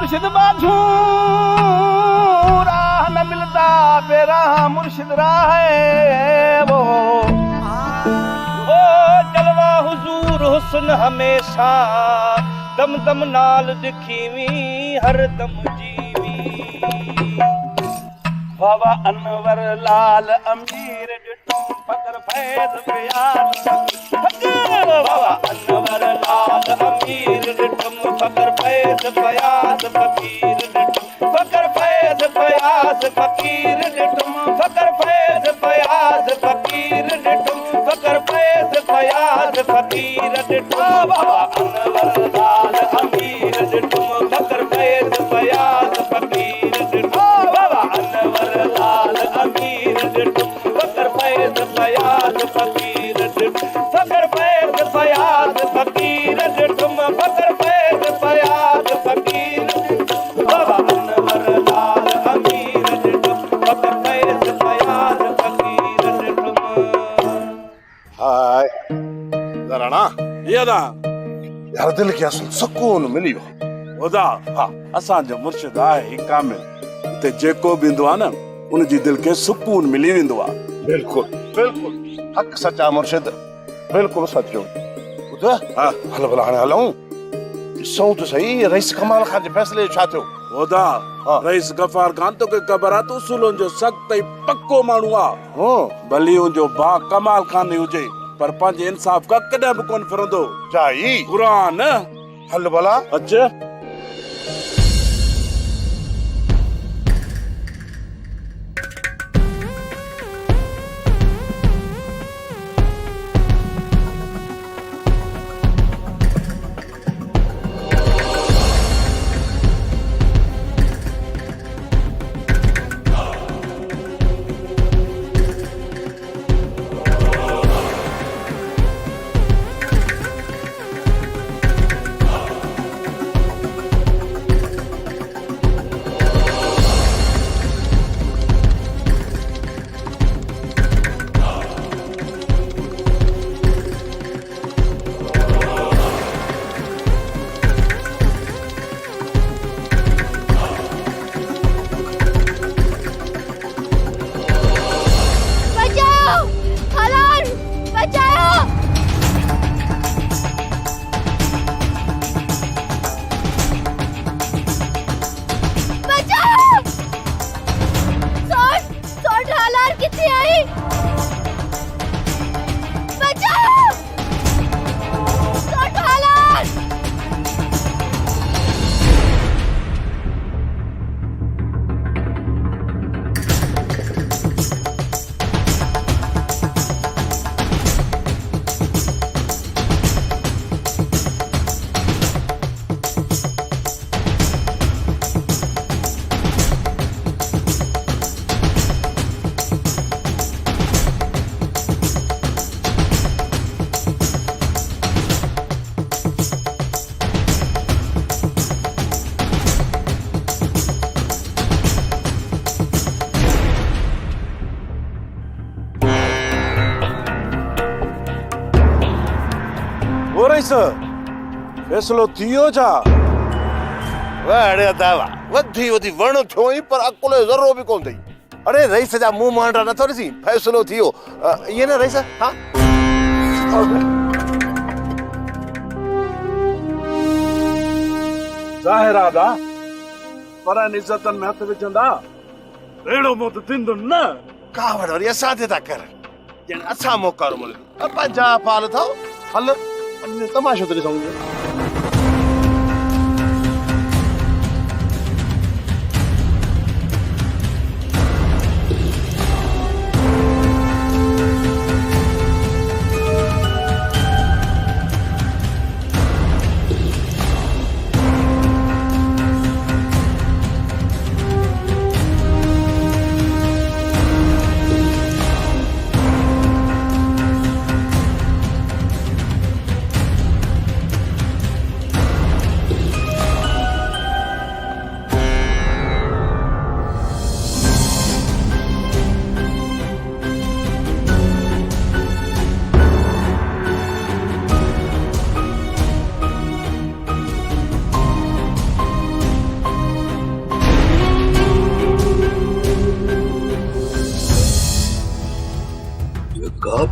मुर्शिद बाजू राह न मिलता बेराह मुर्शिद राह है वो जलवा हुजूर हुस्न हमेशा दम दम नाल दिखीवी हर दम जीवी बाबा अनवर लाल अमीर डिटो फकर फैज प्यार बाबा अनवर लाल अमीर डिटो फकर फैज प्यास फकीर डिटो फकर फैज प्यास फकीर डिटो फकर फैज प्यास फकीर डिटो फकर फैज प्यास फकीर डिटो बाबा अनवर लाल अमीर डिटो फकर फैज प्यास फकीर डिटो बाबा अनवर लाल अमीर डिटो फकर फैज प्यास फकीर डिटो फकर फैज प्यास फकीर डिटो फकर फैज प्यास फकीर डिटो बाबा अनवर लाल अमीर डिटो फकर फैज प्यास फकीर डिटो हाय राणा ये दा यार दिल खे सुकून मिली वियो ओदा हा असांजो मुर्शिद आहे कामिल ते जेको बि ईंदो आहे न उनजी दिल खे सुकून मिली वेंदो आहे बिल्कुल बिल्कुल हक सच्चा मुर्शिद बिल्कुल सचो ॿुध हा हल भला हाणे हलूं ॾिसूं त सही रईस कमाल खान जे फैसले छा थियो ओदा हा। रईस गफ़ार खान तोखे ख़बर आहे त उसूलनि जो सख़्त ऐं पक्को माण्हू आहे हो भली उनजो भाउ कमाल खान ई हुजे पर पंहिंजे इंसाफ़ खां कॾहिं बि कोन फिरंदो जाई क़ुरान हल भला अच रईस फैसलो थियो छा अड़े दावा वधी वधी वण थियो ई पर अकुल जो ज़रो बि कोन अथई अड़े रईस जा मुंहुं मांडा नथो ॾिसी फैसलो थियो इहे न रईस हा ज़ाहिर आहे दा पर इज़तनि में हथ विझंदा अहिड़ो मौत थींदो न कावड़ वरी असां ते था कर ॼण असां मोकारो मिलंदो पंहिंजा फाल अथव हल तमाशो तो ॾिसूं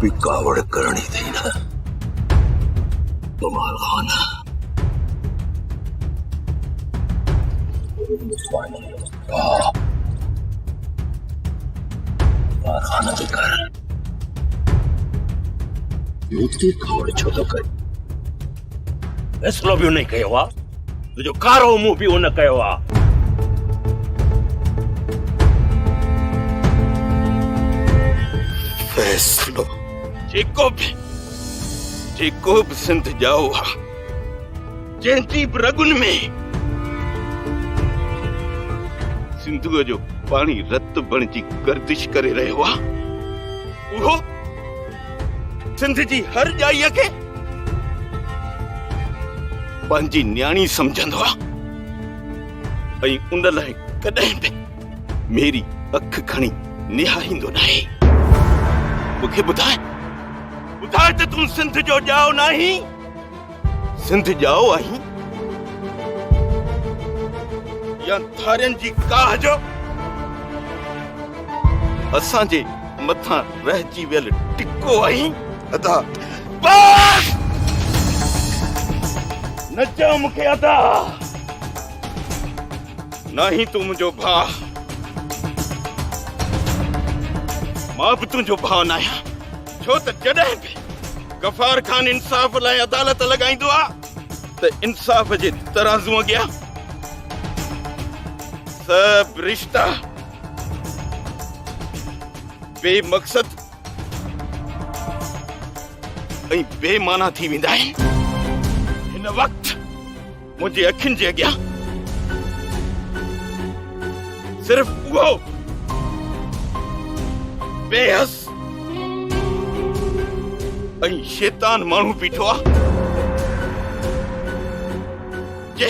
भी कावड़ करनी थी ना कमाल खाना खाना तो कर युद्ध कावड़ छो तो कर फैसलो भी उन्हें कयो आ तुझो कारो मुंह भी उन कयो आ फैसलो जेको भी सिंध जाओ आ जंहिंजी बि रगुन में सिंधुअ जो पाणी रत बणिजी गर्दिश करे रहियो आ उहो सिंध जी हर जाईअ खे पंहिंजी न्याणी सम्झंदो आ ऐं उन लाइ कॾहिं बि मेरी अख खणी निहारींदो नाहे मूंखे ॿुधाए त तूं सिंध जो ॼाओ नाहीं सिंध ॼाओ आहीं या थारियुनि जी काह जो असांजे मथां रहिजी वियल टिको आहीं अदा बस न चओ मूंखे अदा नाही तूं मुंहिंजो भाउ मां बि तुंहिंजो भाउ न आहियां छो त जॾहिं बि गफ़ार ख़ान इंसाफ़ लाइ अदालत लॻाईंदो आहे त इंसाफ़ जे तराज़ू अॻियां सभु रिश्ता बेमक़सद ऐं बेमाना थी वेंदा आहिनि हिन वक़्तु मुंहिंजे अखियुनि जे अॻियां सिर्फ़ उहो बेहस ऐं शैतान माण्हू बीठो आहे जे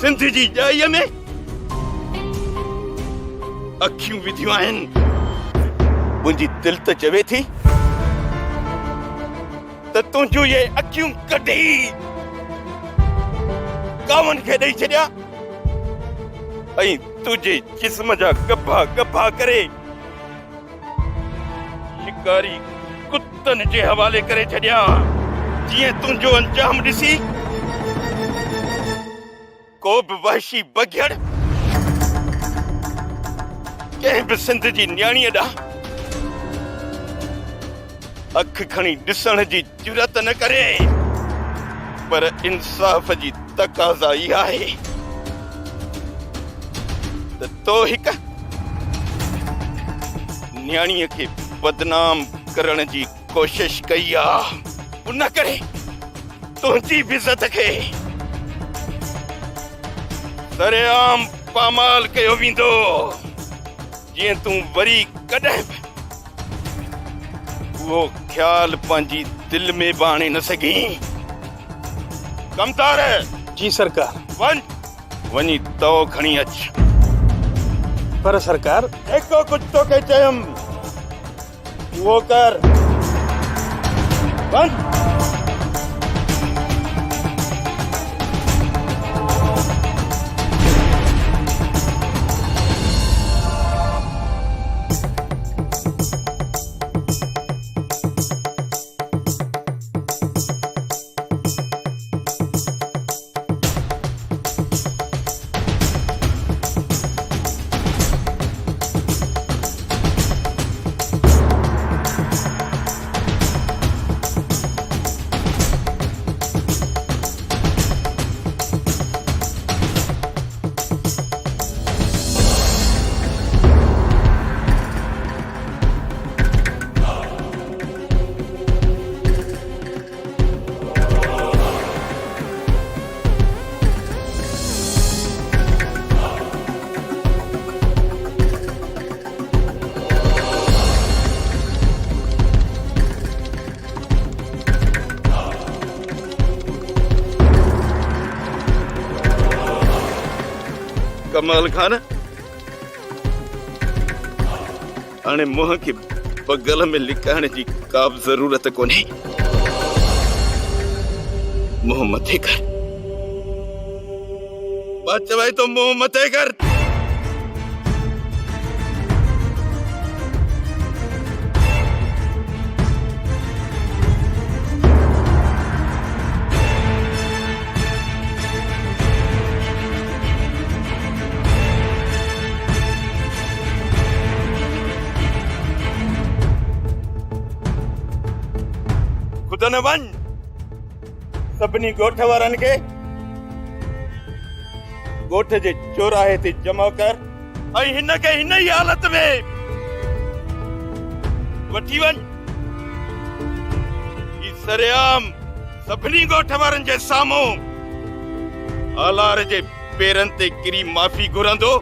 सिंध जी जाईअ में अखियूं विधियूं आहिनि मुंहिंजी दिलि त चवे थी त तुंहिंजूं ये अखियूं कढी कावनि खे ॾेई छॾिया ऐं तुंहिंजे जिस्म जा गभा गभा करे शिकारी कुत्तनि जे हवाले करे छॾिया जीअं तुंहिंजो अंजाम ॾिसी को बि वहशी बघियड़ कंहिं बि सिंध जी न्याणीअ ॾांहुं अख खणी ॾिसण जी जुरत न करे पर इंसाफ़ जी तक़ाज़ा इहा आहे त तो हिक न्याणीअ खे बदनाम करण जी कोशिश कई आहे उन करे तुंहिंजी बि इज़त खे सरेआम पामाल कयो वेंदो जीअं तूं वरी कॾहिं बि उहो ख़्याल पंहिंजी दिलि में बि आणे न सघीं कमतार जी सरकार वञी तो खणी अच पर सरकार जेको कुझु तोखे चयुमि उहो कर वञ कमाल खान हाणे मुंहं खे बगल में लिकाइण जी का बि ज़रूरत कोन्हे मुंहुं मथे कर मां चवाई तो मुंहुं मथे कर न वञ सभिनी ॻोठ वारनि खे ॻोठ जे चौराहे ते जमा कर ऐं हिन खे हिन ई हालत में वठी वञ ई सरेआम सभिनी ॻोठ वारनि जे साम्हूं आलार जे पेरनि ते किरी माफ़ी घुरंदो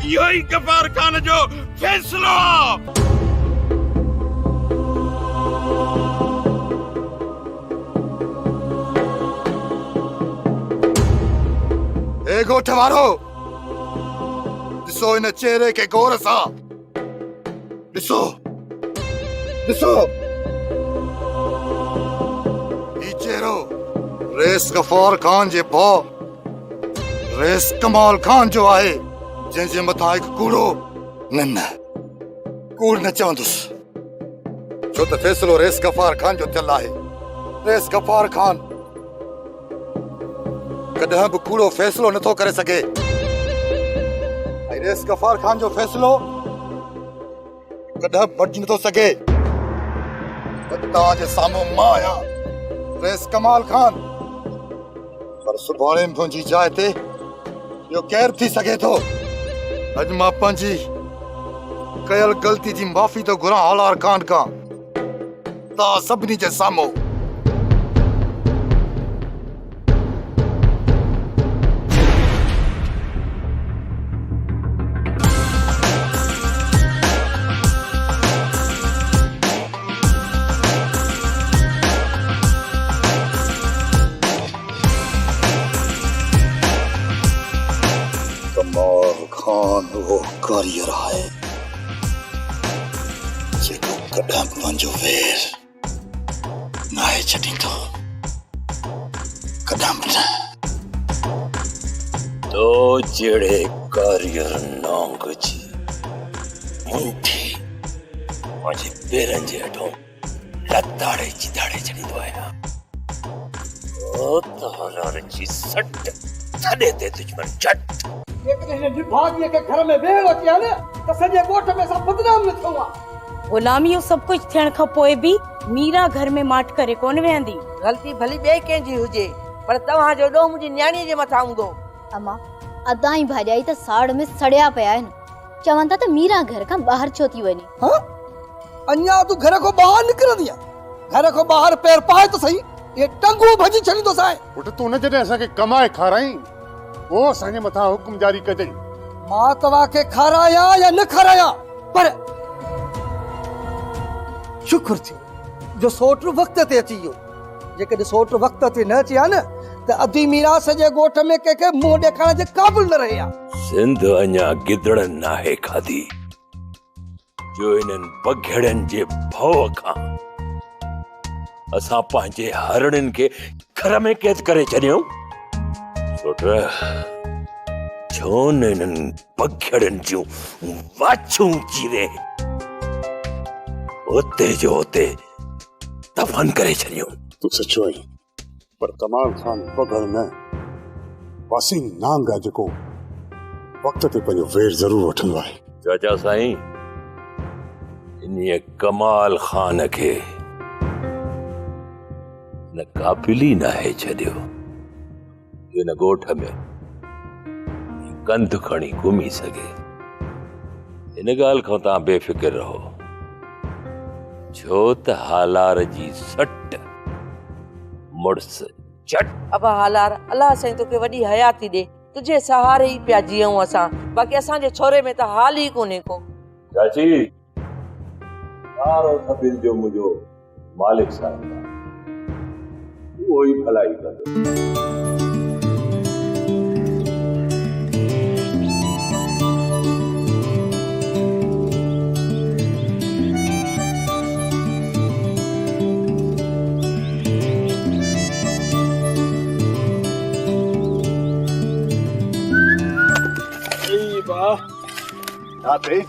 इहो ई गफ़ार खान जो फैसलो आहे। ए ॻोठ वारो ॾिसो हिन चेहरे खे गौर सां ॾिसो ॾिसो ही चेहरो रेस गफ़ार खान जे भाउ रेस कमाल खान जो आहे जंहिंजे मथां हिकु कूड़ो न कूड़ न चवंदुसि छो त फ़ैसिलो रेस गफ़ार खान जो थियल आहे। रेस गफ़ार खान कॾहिं बि कूड़ो फ़ैसिलो नथो करे सघे ऐं रेस गफ़ार खान जो फ़ैसिलो कॾहिं बदिजी नथो सघे। तव्हांजे साम्हूं मां आहियां रेस कमाल खान पर सुभाणे मुंहिंजी जाइ ते ॿियो केरु थी सघे थो। अॼु मां पंहिंजी कयल ग़लती जी माफ़ी थो घुरां आलार खान खां तव्हां सभिनी जे साम्हूं। कमाल खान वो कारीगर आहे जेको कॾहिं बि पंहिंजो वेर नाहे छॾींदो कॾहिं बि न। तो जहिड़े कारीगर नांग जी मुंठी मुंहिंजे पेरनि जे हेठों लताड़े चिदाड़े छॾींदो आहियां ओ तहरार जी सट छॾे दे दुश्मन झट। गुलामी जो सब कुछ थियण खां पोइ भी मीरा घर में माठ करे कोन वेंदी। गलती भली ॿिए कंहिंजी हुजे पर तव्हांजो ॾोह मुंहिंजी न्याणीअ जे मथां हूंदो। अम्मा अदा ई भाॼाई त साड़ में सड़िया पिया आहिनि चवनि था त मीरा घर खां ॿाहिरि छो थी वञे। हाँ? अञा तूं घर खां ॿाहिरि निकिरंदी आहे घर खां ॿाहिरि पैर पाए त सही ये टंगू भॼी छॾींदो साईं। पुट तूं न जॾहिं असांखे कमाए खाराई वो असांजे मथां हुकुम जारी कजई। मां तव्हांखे खारायां या न खारायां पर शुक्र थियो जो सोट वक़्त ते अची वियो। जेकॾहिं सोट वक़्त ते न अची हा न त अधी मीरास जे ॻोठ में कंहिंखे मुंहुं ॾेखारण जे क़ाबिल न रहे हा। सिंध अञा गिदड़नि नाहे खाधी जो इन्हनि बघेड़नि जे भउ खां असां पंहिंजे हरणनि खे घर में कैद करे छॾियूं। छो न इन्हनि बघेड़नि जूं वाछूं चीरे उते जो उते दफ़न करे छॾियूं। तूं सचो आई पर कमाल खान बघड़ न वासी नांग आहे जेको वक़्त ते पंहिंजो वेर ज़रूर वठंदो आहे। चाचा साईं इन्हीअ कमाल खान खे न काबिल ई नाहे छॾियो हिन ॻोठ में कंध खणी घुमी सघे। हिन ॻाल्हि खां तव्हां बेफ़िक्र रहो छो त हालार जी सट मुड़स चट। अब हालार अल्लाह साईं तोखे वॾी हयाती ॾे तुझे सहारे ई पिया जीऊं असां बाक़ी असांजे छोरे में त हाल ई कोन्हे को। चाची सारो सभिनि जो मुंहिंजो मालिक साईं आहे उहो ई भलाई कंदो।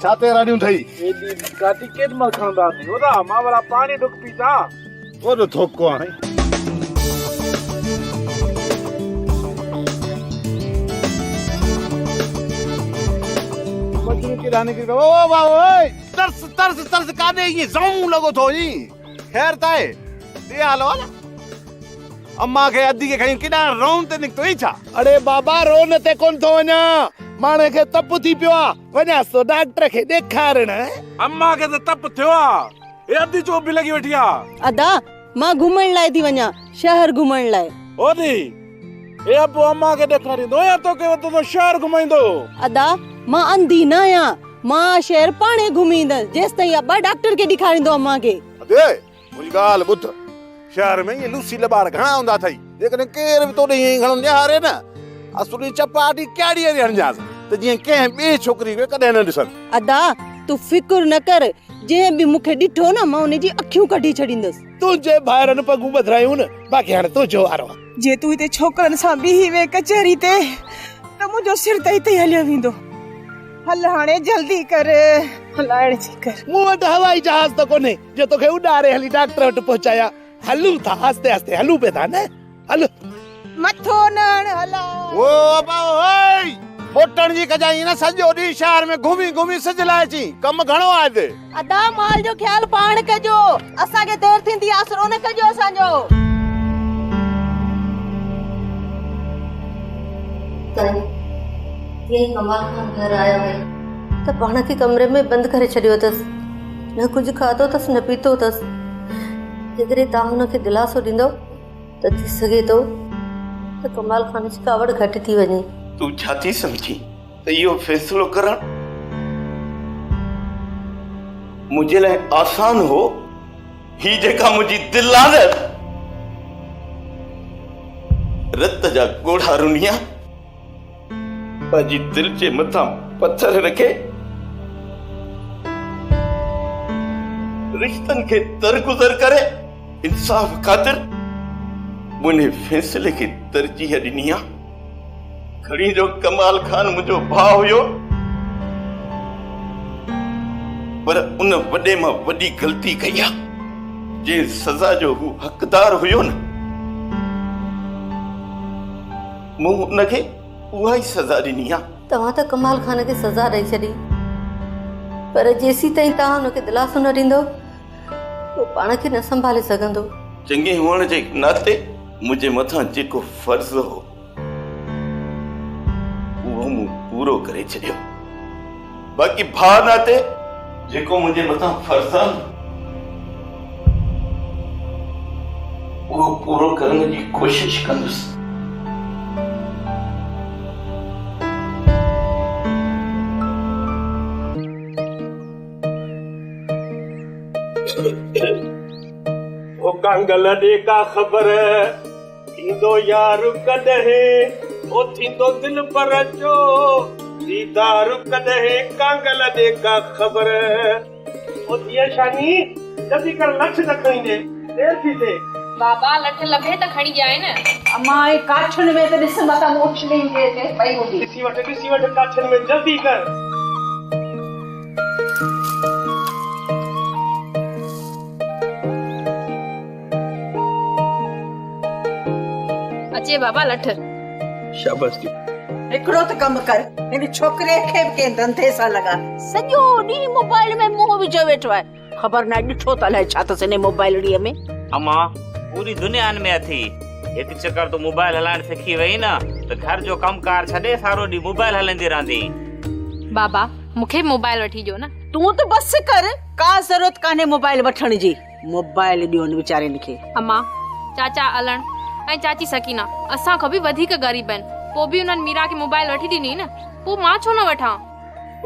छाते रानियूं थई गाड़ी केत मल खणदा ओदा मां वाला पानी ढुक पीता वो थोको हाणे मजनू की रानी की ओ वाह ओए तरस तरस तरस काने ये ज़ऊं लगो थो जी खैर ताए दे हालो ना अम्मा के अद्दी के खई किना रोन ते निकतो ई छा अरे बाबा रोन ते कोन थो वञा माणे खे तप थी पियो आ वञा सो डॉक्टर खे ॾेखारण अम्मा के तो तप थियो आ ए अद्दी चो भी लगी बैठी आ अदा मां घुमण लाइ थी वञा शहर घुमण लाइ ओदी ए अब अम्मा के ॾेखारींदो या तो के तो शहर घुमाईंदो अदा मां अंधी न आहियां मां शहर पाणे घुमींदसि जेसि ताईं अब्बा डॉक्टर खे ॾेखारींदो अम्मा खे अदे मुंहिंजी ॻाल्हि ॿुध शहर में ये लूसी लबाड़ घणा हूंदा अथई जेकॾहिं केर बि तोॾे ईअं घणो ॼारे न असुली चपाटी कहिड़ी अड़ी हणजांसि त जीअं कंहिं ॿिए छोकिरी खे कॾहिं न ॾिसनि अदा तूं फिकुर न कर जंहिं बि मूंखे ॾिठो न मां उनजी अखियूं कढी छॾींदसि तुंहिंजे ॿाहिरनि पगूं ॿधायूं न बाक़ी हाणे तुंहिंजो वारो आहे जे तूं हिते छोकरनि सां बीही वे कचहरी ते त मुंहिंजो सिर त हिते हलियो वेंदो हल हाणे जल्दी कर हलाइण जी कर मूं वटि हवाई जहाज त कोन्हे जो तोखे उॾारे हली डॉक्टर वटि पहुचाया हलूं था आस्ते आस्ते हलूं पिया था न हल मथो न हला ओ अबा ओए मोटण जी कजाई न सॼो ॾींहुं शहर में घुमी घुमी सिज लाइ अची कमु घणो आहे हिते अदा माल जो ख्याल पाण कजो असांखे देर थींदी आसरो न कजो असांजो ये कमाल खान घर आया है त पाण खे कमरे में बंदि करे छॾियो अथसि न कुझु खाधो अथसि न पीतो अथसि जेकॾहिं तव्हां हुनखे दिलासो ॾींदव त थी सघे थो त कमाल खान जी कावड़ घटि थी वञे तू छा थी समझी त इहो फ़ैसिलो करण मुंहिंजे लाइ आसान हो ही जेका मुंहिंजी दिल आहे रत जा ॻोढ़ा रुनिया पंहिंजी दिल जे मथां पत्थर रखे रिश्तनि खे दरगुज़र करे इंसाफ़ ख़ातिर मुंहिंजे फ़ैसिले खे तरजीह ॾिनी आहे खड़ी जो कमाल खान मुंहिंजो भाउ हुयो पर उन वॾे मां वॾी ग़लती कई आहे जे सज़ा जो हू हक़दार हुयो न मूं उनखे उहा ई सज़ा ॾिनी आहे तव्हां त कमाल खान खे सज़ा ॾेई छॾी पर जेसी ताईं तव्हां हुनखे दिलासो न ॾींदो उहो पाण खे न संभाले सघंदो चङे हुअण जे नाते मुंहिंजे मथां जेको फर्ज़ हो उहो मूं पूरो करे छॾियो बाक़ी भाउ नाते जेको मुंहिंजे मथां फर्ज़ आहे उहो पूरो करण जी कोशिश कंदुसि ओ कंगल दे का खबर थींदो यार कॾहिं ओ थींदो दिल पर जो दीदार कॾहिं कंगल दे का खबर ओ दिया शानी जल्दी कर लठ न खणींदे देर थी थे बाबा लठ लभे त खणी जाए न अम्मा ए काठन में त ॾिस मता मोचली के पई हूंदी ॾिसी वठ काठन में जल्दी कर अचे बाबा लठ शाबाश जी हिकिड़ो त कम कर हिन छोकरे खे के धंधे सां लगा सॼो ॾींहुं मोबाइल में मुंहुं विझो वेठो आहे ख़बर न ॾिठो त अलाए छा अथसि हिन मोबाइल ॾींहं में अम्मा पूरी दुनिया में अथी हिकु चक्कर तूं मोबाइल हलाइण सिखी वई न त घर जो कमकार छॾे सारो ॾींहुं मोबाइल हलाईंदी रहंदी बाबा मूंखे मोबाइल वठी ॾियो न तूं त बस कर का ज़रूरत कान्हे मोबाइल वठण जी मोबाइल ॾियो न वीचारे खे अम्मा चाचा अलण ऐं चाची सकीना असां खां बि वधीक ग़रीब आहिनि पोइ बि उन्हनि मीरा खे मोबाइल वठी ॾिनी न पोइ मां छो न वठां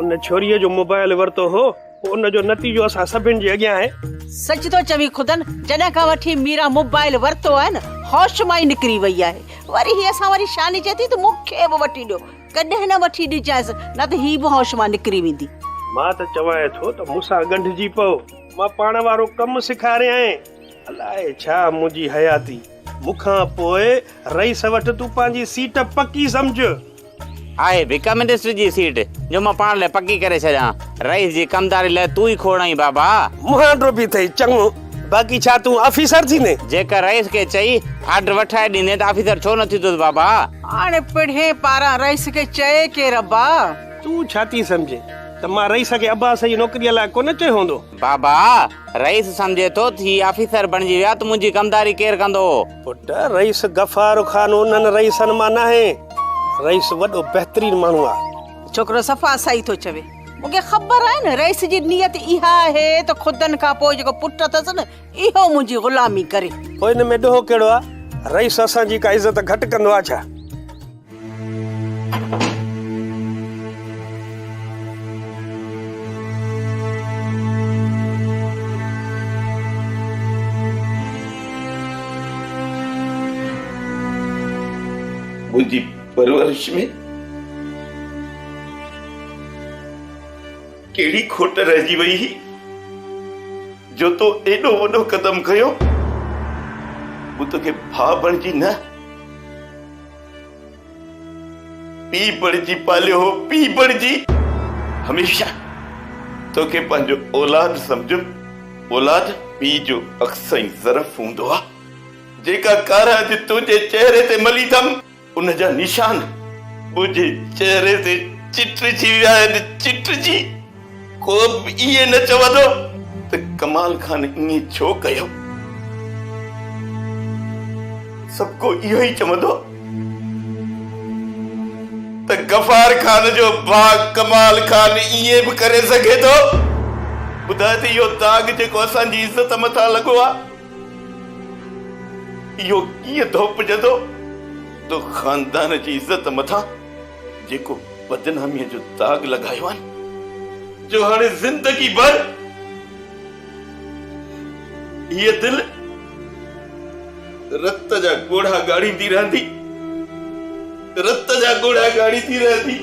उन छोरीअ जो मोबाइल वरितो हो उन जो नतीजो असां सभिनि जे अॻियां आहे सच तो चवी खुदन जॾहिं खां वठी मीरा मोबाइल वरितो आहे न होश मां ई निकिरी वई आहे वरी ही असां वरी शानी चए थी त मूंखे बि वठी ॾियो कॾहिं न वठी ॾिजांसि न त ही बि होश मां निकिरी वेंदी मां त चवां थो त मूंसां ॻंढिजी पओ मां पाण वारो कमु सेखारिया आहियां अलाए छा मुंहिंजी हयाती मूंखां पोइ रईस वटि तूं पंहिंजी सीट पकी सम्झ आहे भिका मिनिस्टर जी सीट जो मां पाण लाइ पकी करे छॾियां रईस जी कमदारी लाइ तूं ई खोड़ाई बाबा मुहांडो बि अथई चङो बाक़ी छा तूं ऑफिसर थींदे जेकर रईस खे चई ऑर्डर वठाए ॾींदे त ऑफिसर छो न थींदुसि बाबा हाणे पिढ़े पारां रईस खे चए के रब्बा तूं छा थी सम्झे त मां रईस खे अब्बास जी नौकरीअ लाइ कोन चयो हूंदो। बाबा रईस समझे तो थी ऑफिसर बणजी विया त मुंहिंजी कमदारी केर कंदो? पुट रईस गफ़ार ख़ान उन्हनि रईसनि मां न आहे। रईस वॾो बहितरीन माण्हू आहे। छोकिरो सफ़ा सही थो चवे। मूंखे ख़बर आहे न रईस जी नियत इहा आहे त ख़ुदनि खां पोइ जेको पुट अथसि न इहो मुंहिंजी ग़ुलामी करे। पोइ हिन में ॾोहो कहिड़ो आहे? रईस असांजी का इज़त घटि कंदो आहे छा? मुंहिंजी परवरिश में कहिड़ी खोट रहिजी वई हुई जो तो एॾो वॾो कदम खयो? मूं तोखे भाउ बणिजी न पीउ बणिजी पालियो हो। पीउ बणिजी हमेशा तोखे पंहिंजो औलाद सम्झो। औलाद पीउ जो अक्सई ज़रफ़ हूंदो आहे। जेका कारा अॼु तुंहिंजे चेहरे ते मली अथमि उन जा निशान मुंहिंजे चेहरे ते चिटजी विया आहिनि। चिटजी को बि इहे न चवंदो त कमाल खान ईअं छो कयो। सभु को इहो ई चवंदो त गफ़ार खान जो भाउ कमाल खान ईअं बि करे सघे थो। ॿुधाए त इहो दाग जेको असांजी इज़त मथां लॻो आहे इहो कीअं धोपजंदो तो खानदान जी इज़त मथां जेको बदनामीअ जो दाग लॻायो आहे जो हाणे ज़िंदगी भर हीअ दिल रत जा ॻोढ़ा ॻाढ़ींदी रहंदी। रत जा ॻोढ़ा ॻाढ़ींदी रहंदी।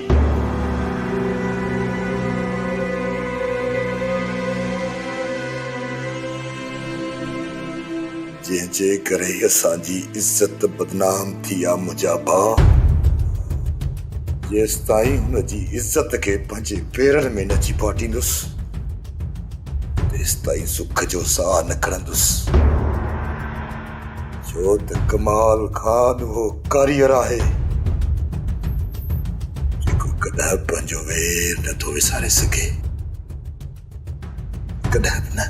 जंहिंजे करे असांजी इज़त बदनाम थी आहे मुंहिंजा भाउ, जेसिताईं हुनजी इज़त खे पंहिंजे पेरनि में न चिपाटींदुसि तेसिताईं सुख जो साह न खणंदुसि। छो त कमाल खान उहो कारीगर आहे जेको कॾहिं पंहिंजो वेर नथो विसारे सघे। कॾहिं बि न।